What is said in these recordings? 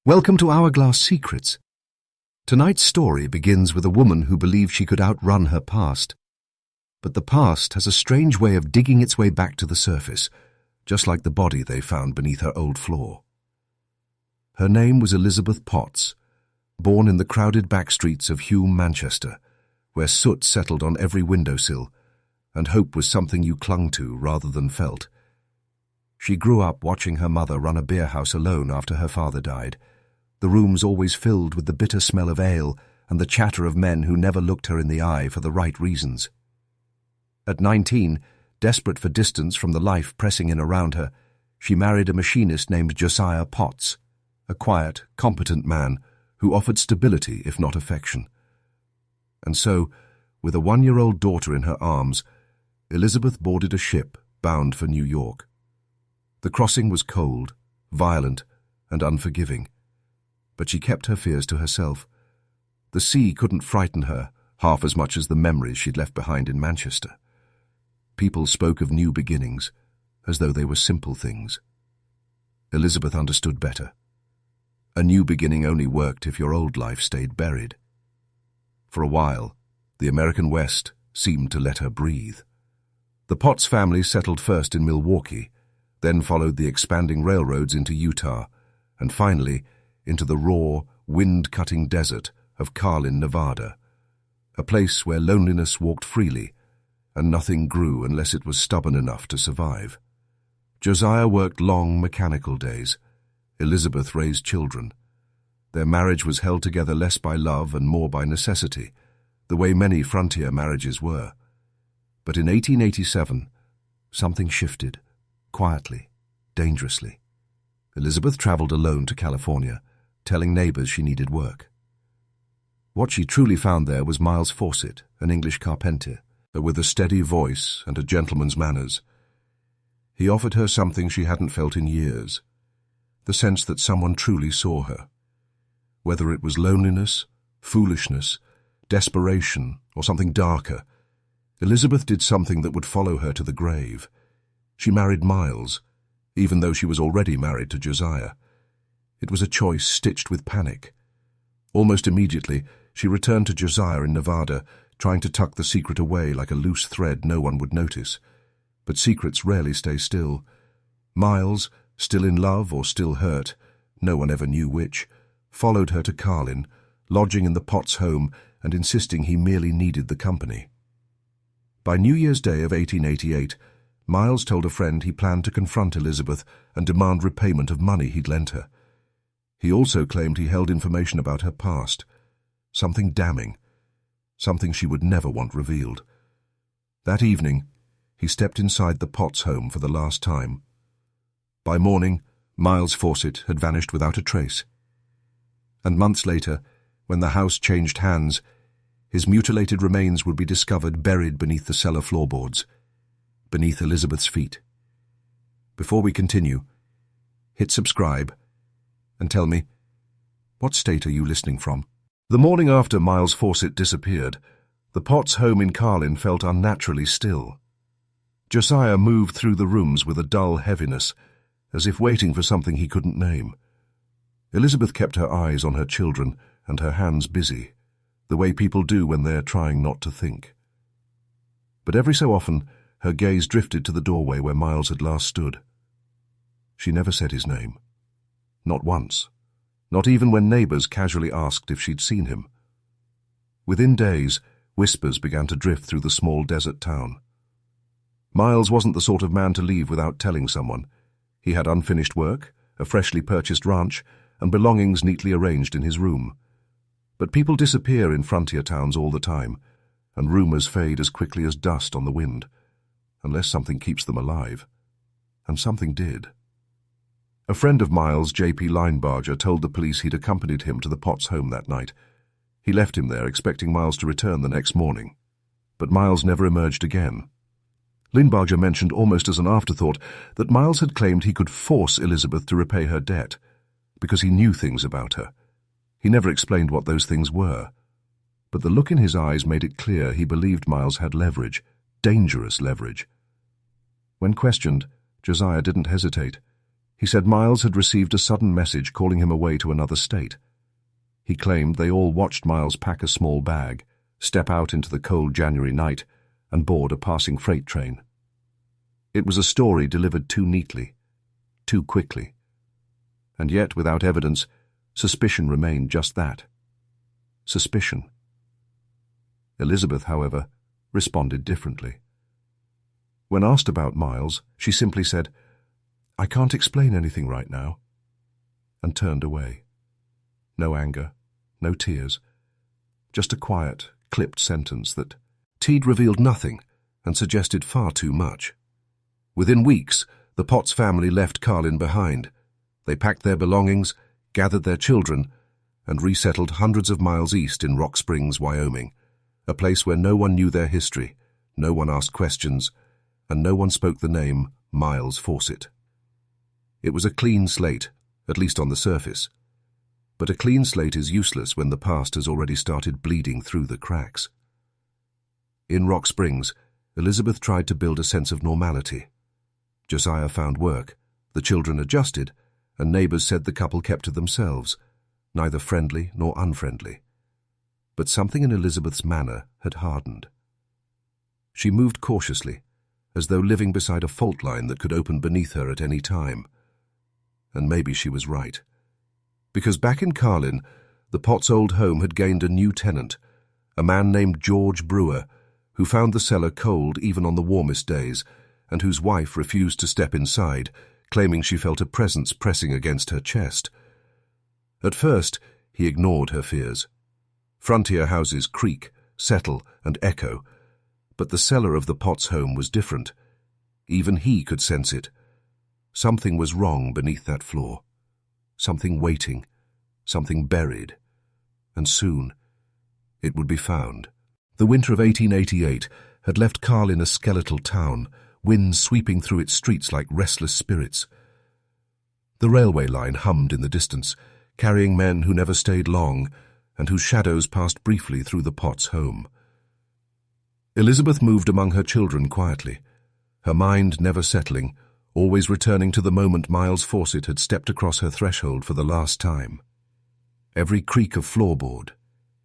Welcome to Hourglass Secrets. Tonight's story begins with a woman who believed she could outrun her past. But the past has a strange way of digging its way back to the surface, just like the body they found beneath her old floor. Her name was Elizabeth Potts, born in the crowded back streets of Hulme, Manchester, where soot settled on every windowsill, and hope was something you clung to rather than felt. She grew up watching her mother run a beer house alone after her father died, the rooms always filled with the bitter smell of ale and the chatter of men who never looked her in the eye for the right reasons. At 19, desperate for distance from the life pressing in around her, she married a machinist named Josiah Potts, a quiet, competent man who offered stability if not affection. And so, with a 1-year-old daughter in her arms, Elizabeth boarded a ship bound for New York. The crossing was cold, violent, and unforgiving. But she kept her fears to herself. The sea couldn't frighten her half as much as the memories she'd left behind in Manchester. People spoke of new beginnings, as though they were simple things. Elizabeth understood better. A new beginning only worked if your old life stayed buried. For a while, the American West seemed to let her breathe. The Potts family settled first in Milwaukee, then followed the expanding railroads into Utah, and finally into the raw, wind-cutting desert of Carlin, Nevada, a place where loneliness walked freely and nothing grew unless it was stubborn enough to survive. Josiah worked long, mechanical days. Elizabeth raised children. Their marriage was held together less by love and more by necessity, the way many frontier marriages were. But in 1887, something shifted, quietly, dangerously. Elizabeth traveled alone to California, telling neighbors she needed work. What she truly found there was Miles Fawcett, an English carpenter, with a steady voice and a gentleman's manners. He offered her something she hadn't felt in years, the sense that someone truly saw her. Whether it was loneliness, foolishness, desperation, or something darker, Elizabeth did something that would follow her to the grave. She married Miles, even though she was already married to Josiah. It was a choice stitched with panic. Almost immediately, she returned to Josiah in Nevada, trying to tuck the secret away like a loose thread no one would notice. But secrets rarely stay still. Miles, still in love or still hurt, no one ever knew which, followed her to Carlin, lodging in the Potts home and insisting he merely needed the company. By New Year's Day of 1888, Miles told a friend he planned to confront Elizabeth and demand repayment of money he'd lent her. He also claimed he held information about her past, something damning, something she would never want revealed. That evening, he stepped inside the Potts home for the last time. By morning, Miles Fawcett had vanished without a trace. And months later, when the house changed hands, his mutilated remains would be discovered buried beneath the cellar floorboards, beneath Elizabeth's feet. Before we continue, hit subscribe and tell me, what state are you listening from? The morning after Miles Fawcett disappeared, the Potts home in Carlin felt unnaturally still. Josiah moved through the rooms with a dull heaviness, as if waiting for something he couldn't name. Elizabeth kept her eyes on her children and her hands busy, the way people do when they're trying not to think. But every so often, her gaze drifted to the doorway where Miles had last stood. She never said his name. Not once. Not even when neighbors casually asked if she'd seen him. Within days, whispers began to drift through the small desert town. Miles wasn't the sort of man to leave without telling someone. He had unfinished work, a freshly purchased ranch, and belongings neatly arranged in his room. But people disappear in frontier towns all the time, and rumors fade as quickly as dust on the wind, unless something keeps them alive. And something did. A friend of Miles, J.P. Linebarger, told the police he'd accompanied him to the Potts home that night. He left him there, expecting Miles to return the next morning. But Miles never emerged again. Linebarger mentioned almost as an afterthought that Miles had claimed he could force Elizabeth to repay her debt, because he knew things about her. He never explained what those things were. But the look in his eyes made it clear he believed Miles had leverage, dangerous leverage. When questioned, Josiah didn't hesitate. He said Miles had received a sudden message calling him away to another state. He claimed they all watched Miles pack a small bag, step out into the cold January night, and board a passing freight train. It was a story delivered too neatly, too quickly. And yet, without evidence, suspicion remained just that. Suspicion. Elizabeth, however, responded differently. When asked about Miles, she simply said, "I can't explain anything right now," and turned away. No anger, no tears, just a quiet, clipped sentence that Teed revealed nothing and suggested far too much. Within weeks, the Potts family left Carlin behind. They packed their belongings, gathered their children, and resettled hundreds of miles east in Rock Springs, Wyoming, a place where no one knew their history, no one asked questions, and no one spoke the name Miles Fawcett. It was a clean slate, at least on the surface. But a clean slate is useless when the past has already started bleeding through the cracks. In Rock Springs, Elizabeth tried to build a sense of normality. Josiah found work, the children adjusted, and neighbors said the couple kept to themselves, neither friendly nor unfriendly. But something in Elizabeth's manner had hardened. She moved cautiously, as though living beside a fault line that could open beneath her at any time. And maybe she was right. Because back in Carlin, the Potts' old home had gained a new tenant, a man named George Brewer, who found the cellar cold even on the warmest days, and whose wife refused to step inside, claiming she felt a presence pressing against her chest. At first, he ignored her fears. Frontier houses creak, settle, and echo, but the cellar of the Potts' home was different. Even he could sense it. Something was wrong beneath that floor. Something waiting, something buried. And soon, it would be found. The winter of 1888 had left Carlin a skeletal town, winds sweeping through its streets like restless spirits. The railway line hummed in the distance, carrying men who never stayed long, and whose shadows passed briefly through the Potts' home. Elizabeth moved among her children quietly, her mind never settling, always returning to the moment Miles Fawcett had stepped across her threshold for the last time. Every creak of floorboard,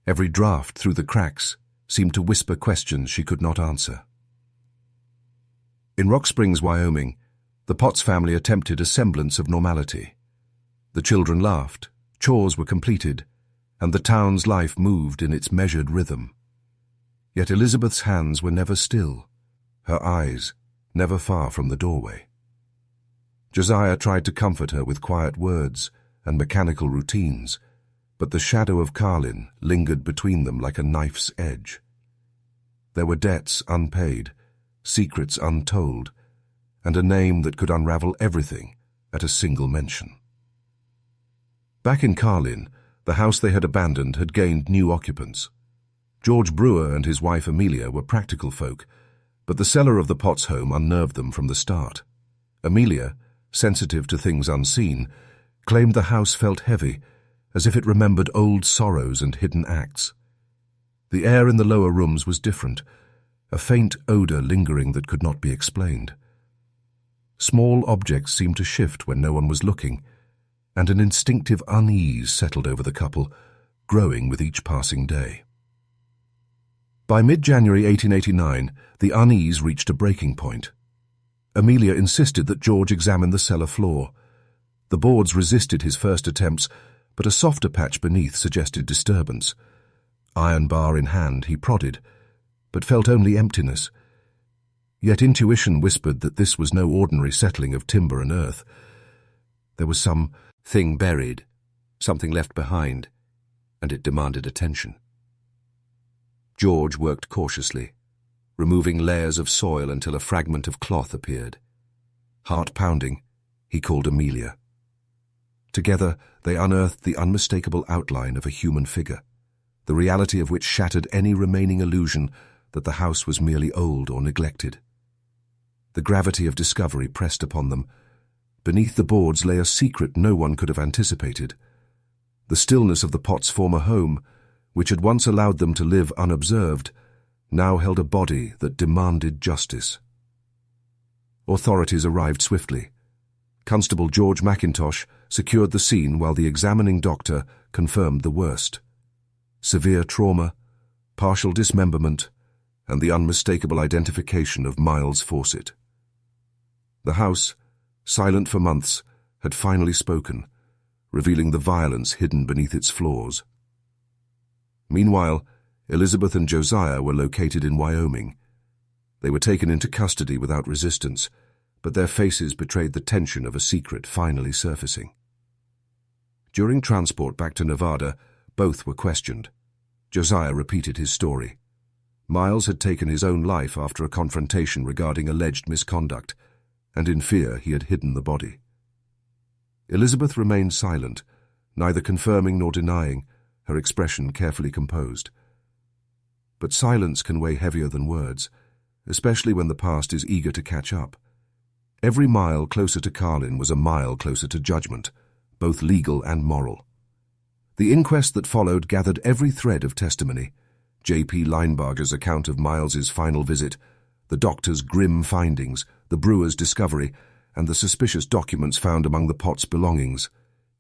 every draft through the cracks, seemed to whisper questions she could not answer. In Rock Springs, Wyoming, the Potts family attempted a semblance of normality. The children laughed, chores were completed, and the town's life moved in its measured rhythm. Yet Elizabeth's hands were never still, her eyes never far from the doorway. Josiah tried to comfort her with quiet words and mechanical routines, but the shadow of Carlin lingered between them like a knife's edge. There were debts unpaid, secrets untold, and a name that could unravel everything at a single mention. Back in Carlin, the house they had abandoned had gained new occupants. George Brewer and his wife Amelia were practical folk, but the cellar of the Potts' home unnerved them from the start. Amelia, sensitive to things unseen, claimed the house felt heavy, as if it remembered old sorrows and hidden acts. The air in the lower rooms was different, a faint odor lingering that could not be explained. Small objects seemed to shift when no one was looking, and an instinctive unease settled over the couple, growing with each passing day. By mid-January 1889, the unease reached a breaking point. Amelia insisted that George examine the cellar floor. The boards resisted his first attempts, but a softer patch beneath suggested disturbance. Iron bar in hand, he prodded, but felt only emptiness. Yet intuition whispered that this was no ordinary settling of timber and earth. There was something buried, something left behind, and it demanded attention. George worked cautiously, removing layers of soil until a fragment of cloth appeared. Heart pounding, he called Amelia. Together, they unearthed the unmistakable outline of a human figure, the reality of which shattered any remaining illusion that the house was merely old or neglected. The gravity of discovery pressed upon them. Beneath the boards lay a secret no one could have anticipated. The stillness of the Potts' former home, which had once allowed them to live unobserved, now held a body that demanded justice. Authorities arrived swiftly. Constable George McIntosh secured the scene while the examining doctor confirmed the worst: severe trauma, partial dismemberment, and the unmistakable identification of Miles Fawcett. The house, silent for months, had finally spoken, revealing the violence hidden beneath its floors. Meanwhile, Elizabeth and Josiah were located in Wyoming. They were taken into custody without resistance, but their faces betrayed the tension of a secret finally surfacing. During transport back to Nevada, both were questioned. Josiah repeated his story. Miles had taken his own life after a confrontation regarding alleged misconduct, and in fear he had hidden the body. Elizabeth remained silent, neither confirming nor denying, her expression carefully composed. But silence can weigh heavier than words, especially when the past is eager to catch up. Every mile closer to Carlin was a mile closer to judgment, both legal and moral. The inquest that followed gathered every thread of testimony: J.P. Linebarger's account of Miles's final visit, the doctor's grim findings, the brewer's discovery, and the suspicious documents found among the pot's belongings.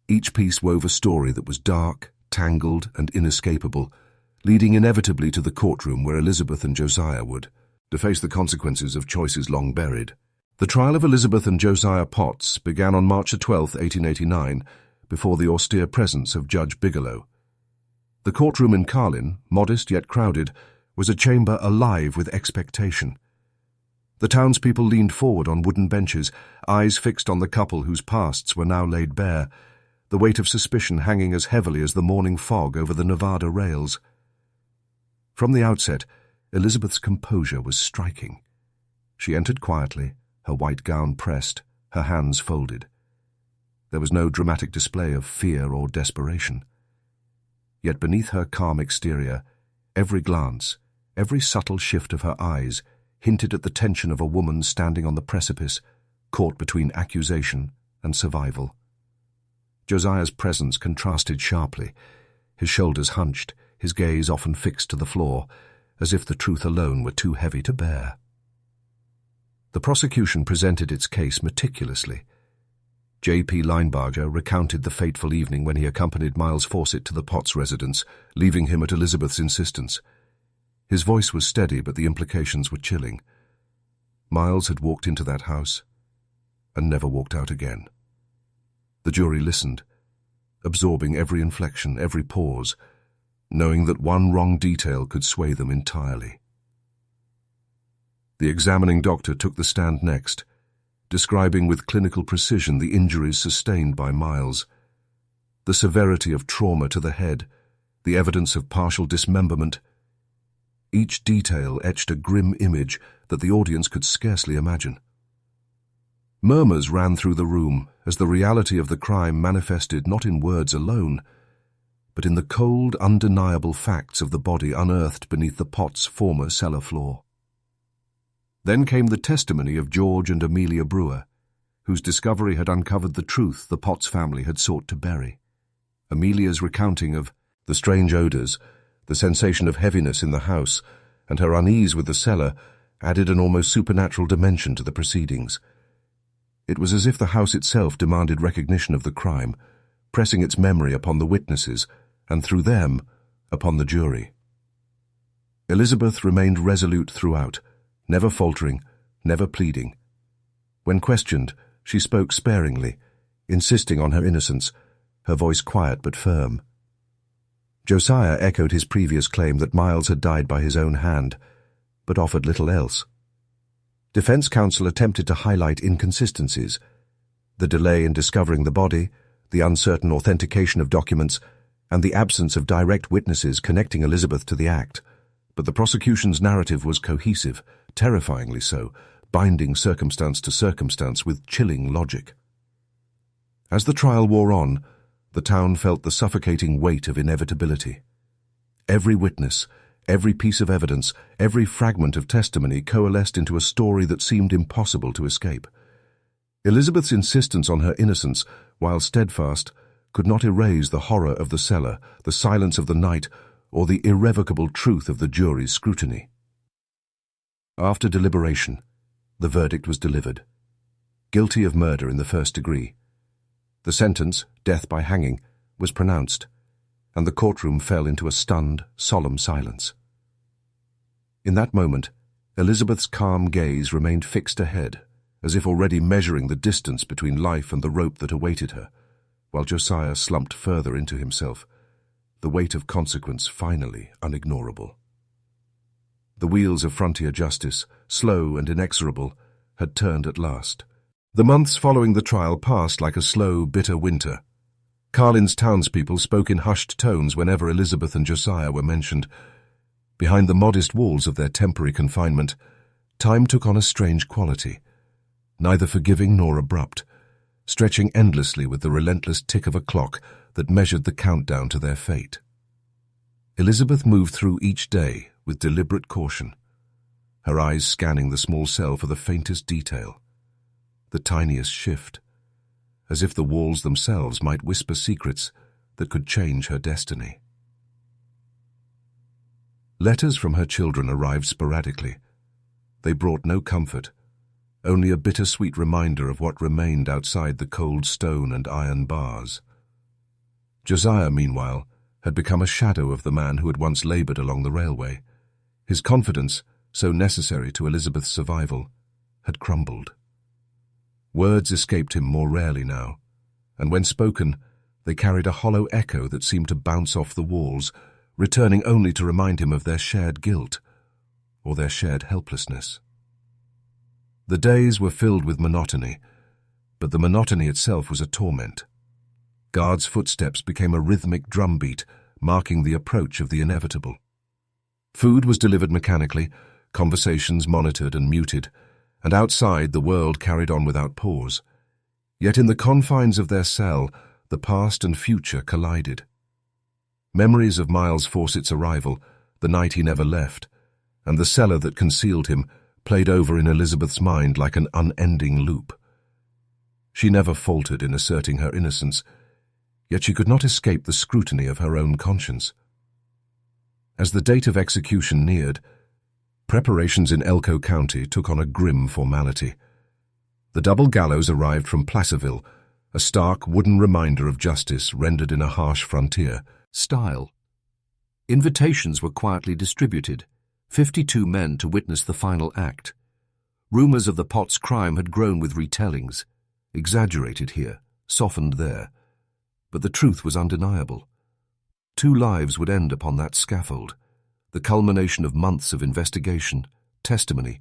Each piece wove a story that was dark, tangled, and inescapable, leading inevitably to the courtroom where Elizabeth and Josiah would, to face the consequences of choices long buried. The trial of Elizabeth and Josiah Potts began on March 12, 1889, before the austere presence of Judge Bigelow. The courtroom in Carlin, modest yet crowded, was a chamber alive with expectation. The townspeople leaned forward on wooden benches, eyes fixed on the couple whose pasts were now laid bare, the weight of suspicion hanging as heavily as the morning fog over the Nevada rails. From the outset, Elizabeth's composure was striking. She entered quietly, her white gown pressed, her hands folded. There was no dramatic display of fear or desperation. Yet beneath her calm exterior, every glance, every subtle shift of her eyes hinted at the tension of a woman standing on the precipice, caught between accusation and survival. Josiah's presence contrasted sharply, his shoulders hunched, his gaze often fixed to the floor, as if the truth alone were too heavy to bear. The prosecution presented its case meticulously. J.P. Linebarger recounted the fateful evening when he accompanied Miles Fawcett to the Potts residence, leaving him at Elizabeth's insistence. His voice was steady, but the implications were chilling. Miles had walked into that house and never walked out again. The jury listened, absorbing every inflection, every pause, knowing that one wrong detail could sway them entirely. The examining doctor took the stand next, describing with clinical precision the injuries sustained by Miles, the severity of trauma to the head, the evidence of partial dismemberment. Each detail etched a grim image that the audience could scarcely imagine. Murmurs ran through the room as the reality of the crime manifested not in words alone, but in the cold, undeniable facts of the body unearthed beneath the Potts' former cellar floor. Then came the testimony of George and Amelia Brewer, whose discovery had uncovered the truth the Potts family had sought to bury. Amelia's recounting of the strange odors, the sensation of heaviness in the house, and her unease with the cellar added an almost supernatural dimension to the proceedings. It was as if the house itself demanded recognition of the crime, pressing its memory upon the witnesses, and through them, upon the jury. Elizabeth remained resolute throughout, never faltering, never pleading. When questioned, she spoke sparingly, insisting on her innocence, her voice quiet but firm. Josiah echoed his previous claim that Miles had died by his own hand, but offered little else. Defense counsel attempted to highlight inconsistencies: the delay in discovering the body, the uncertain authentication of documents, and the absence of direct witnesses connecting Elizabeth to the act. But the prosecution's narrative was cohesive, terrifyingly so, binding circumstance to circumstance with chilling logic. As the trial wore on, the town felt the suffocating weight of inevitability. Every witness, every piece of evidence, every fragment of testimony coalesced into a story that seemed impossible to escape. Elizabeth's insistence on her innocence, while steadfast, could not erase the horror of the cellar, the silence of the night, or the irrevocable truth of the jury's scrutiny. After deliberation, the verdict was delivered. guilty of murder in the first degree. The sentence, death by hanging, was pronounced, and the courtroom fell into a stunned, solemn silence. In that moment, Elizabeth's calm gaze remained fixed ahead, as if already measuring the distance between life and the rope that awaited her, while Josiah slumped further into himself, the weight of consequence finally unignorable. The wheels of frontier justice, slow and inexorable, had turned at last. The months following the trial passed like a slow, bitter winter. Carlin's townspeople spoke in hushed tones whenever Elizabeth and Josiah were mentioned. Behind the modest walls of their temporary confinement, time took on a strange quality, neither forgiving nor abrupt, stretching endlessly with the relentless tick of a clock that measured the countdown to their fate. Elizabeth moved through each day with deliberate caution, her eyes scanning the small cell for the faintest detail, the tiniest shift, as if the walls themselves might whisper secrets that could change her destiny. Letters from her children arrived sporadically. They brought no comfort, only a bittersweet reminder of what remained outside the cold stone and iron bars. Josiah, meanwhile, had become a shadow of the man who had once labored along the railway. His confidence, so necessary to Elizabeth's survival, had crumbled. Words escaped him more rarely now, and when spoken, they carried a hollow echo that seemed to bounce off the walls, returning only to remind him of their shared guilt or their shared helplessness. The days were filled with monotony, but the monotony itself was a torment. Guards' footsteps became a rhythmic drumbeat, marking the approach of the inevitable. Food was delivered mechanically, conversations monitored and muted, and outside the world carried on without pause. Yet in the confines of their cell, the past and future collided. Memories of Miles Fawcett's arrival, the night he never left, and the cellar that concealed him played over in Elizabeth's mind like an unending loop. She never faltered in asserting her innocence, yet she could not escape the scrutiny of her own conscience. As the date of execution neared, preparations in Elko County took on a grim formality. The double gallows arrived from Placerville, a stark wooden reminder of justice rendered in a harsh frontier style. Invitations were quietly distributed, 52 men to witness the final act. Rumors of the Potts crime had grown with retellings, exaggerated here, softened there, but the truth was undeniable. 2 lives would end upon that scaffold, the culmination of months of investigation, testimony,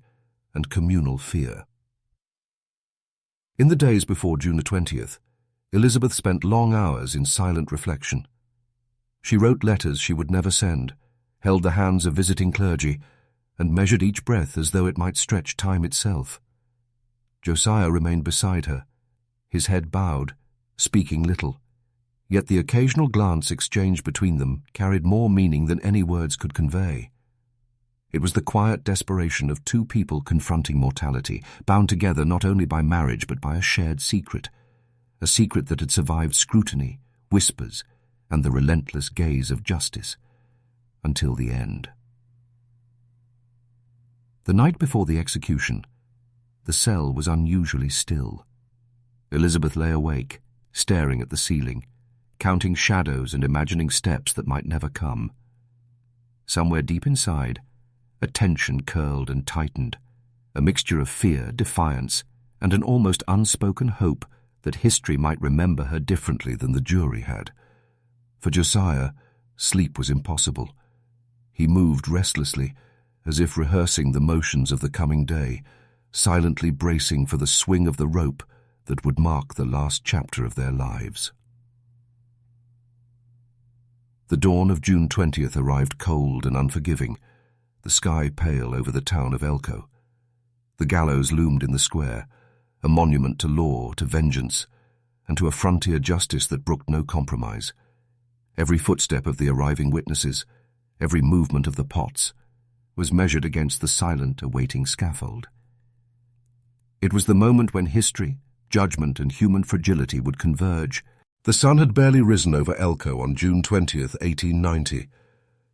and communal fear. In the days before June the 20th, Elizabeth spent long hours in silent reflection. She wrote letters she would never send, held the hands of visiting clergy, and measured each breath as though it might stretch time itself. Josiah remained beside her, his head bowed, speaking little, yet the occasional glance exchanged between them carried more meaning than any words could convey. It was the quiet desperation of 2 people confronting mortality, bound together not only by marriage but by a shared secret, a secret that had survived scrutiny, whispers, and the relentless gaze of justice, until the end. The night before the execution, the cell was unusually still. Elizabeth lay awake, staring at the ceiling, counting shadows and imagining steps that might never come. Somewhere deep inside, a tension curled and tightened, a mixture of fear, defiance, and an almost unspoken hope that history might remember her differently than the jury had. For Josiah, sleep was impossible. He moved restlessly, as if rehearsing the motions of the coming day, silently bracing for the swing of the rope that would mark the last chapter of their lives. The dawn of June 20th arrived cold and unforgiving, the sky pale over the town of Elko. The gallows loomed in the square, a monument to law, to vengeance, and to a frontier justice that brooked no compromise. Every footstep of the arriving witnesses, every movement of the Potts, was measured against the silent, awaiting scaffold. It was the moment when history, judgment, and human fragility would converge. The sun had barely risen over Elko on June 20th, 1890,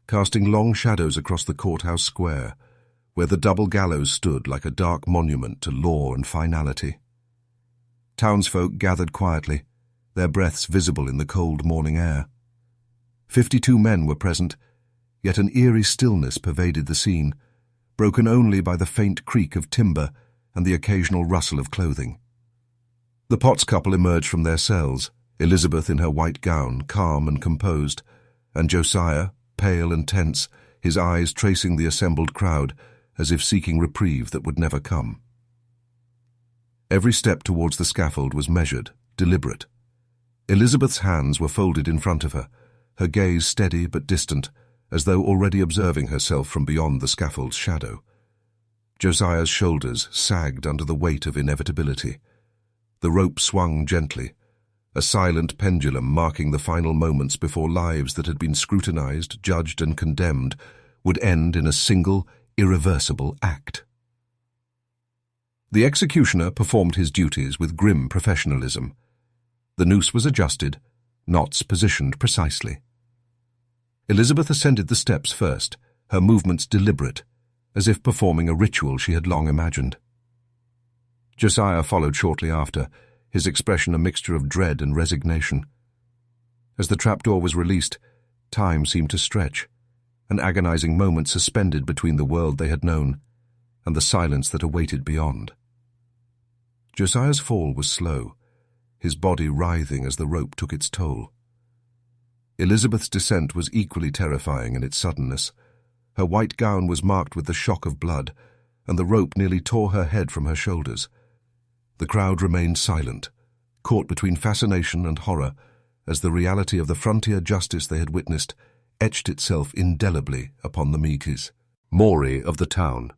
casting long shadows across the courthouse square, where the double gallows stood like a dark monument to law and finality. Townsfolk gathered quietly, their breaths visible in the cold morning air. 52 men were present, yet an eerie stillness pervaded the scene, broken only by the faint creak of timber and the occasional rustle of clothing. The Potts couple emerged from their cells, Elizabeth in her white gown, calm and composed, and Josiah, pale and tense, his eyes tracing the assembled crowd as if seeking reprieve that would never come. Every step towards the scaffold was measured, deliberate. Elizabeth's hands were folded in front of her, her gaze steady but distant, as though already observing herself from beyond the scaffold's shadow. Josiah's shoulders sagged under the weight of inevitability. The rope swung gently, a silent pendulum marking the final moments before lives that had been scrutinized, judged, and condemned would end in a single, irreversible act. The executioner performed his duties with grim professionalism. The noose was adjusted, knots positioned precisely. Elizabeth ascended the steps first, her movements deliberate, as if performing a ritual she had long imagined. Josiah followed shortly after, his expression a mixture of dread and resignation. As the trapdoor was released, time seemed to stretch, an agonizing moment suspended between the world they had known and the silence that awaited beyond. Josiah's fall was slow, his body writhing as the rope took its toll. Elizabeth's descent was equally terrifying in its suddenness. Her white gown was marked with the shock of blood, and the rope nearly tore her head from her shoulders. The crowd remained silent, caught between fascination and horror, as the reality of the frontier justice they had witnessed etched itself indelibly upon the Meekies, Maury of the town.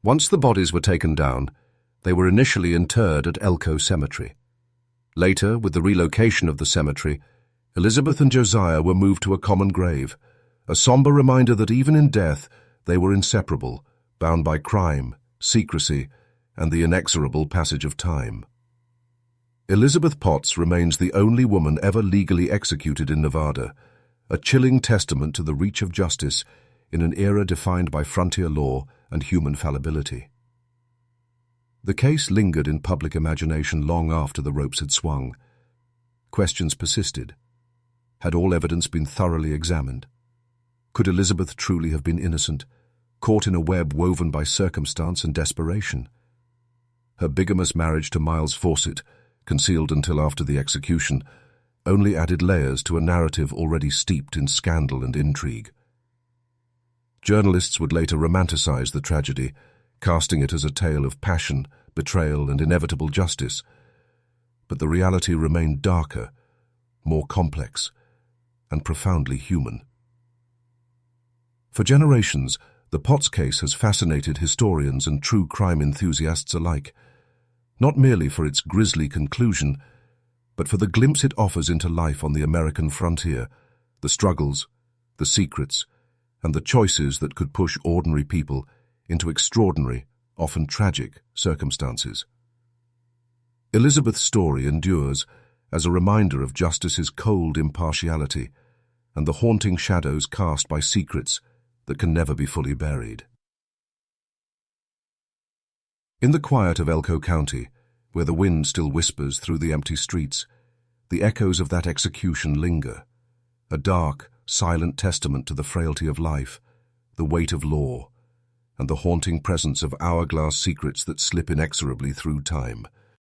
Once the bodies were taken down, they were initially interred at Elko Cemetery. Later, with the relocation of the cemetery, Elizabeth and Josiah were moved to a common grave, a somber reminder that even in death they were inseparable, bound by crime, secrecy, and the inexorable passage of time. Elizabeth Potts remains the only woman ever legally executed in Nevada, a chilling testament to the reach of justice in an era defined by frontier law and human fallibility. The case lingered in public imagination long after the ropes had swung. Questions persisted. Had all evidence been thoroughly examined? Could Elizabeth truly have been innocent, caught in a web woven by circumstance and desperation? Her bigamous marriage to Miles Fawcett, concealed until after the execution, only added layers to a narrative already steeped in scandal and intrigue. Journalists would later romanticize the tragedy, casting it as a tale of passion, betrayal, and inevitable justice. But the reality remained darker, more complex, and profoundly human. For generations, the Potts case has fascinated historians and true crime enthusiasts alike, not merely for its grisly conclusion, but for the glimpse it offers into life on the American frontier, the struggles, the secrets, and the choices that could push ordinary people into extraordinary, often tragic, circumstances. Elizabeth's story endures as a reminder of justice's cold impartiality and the haunting shadows cast by secrets that can never be fully buried. In the quiet of Elko County, where the wind still whispers through the empty streets, the echoes of that execution linger, a dark, silent testament to the frailty of life, the weight of law, and the haunting presence of hourglass secrets that slip inexorably through time.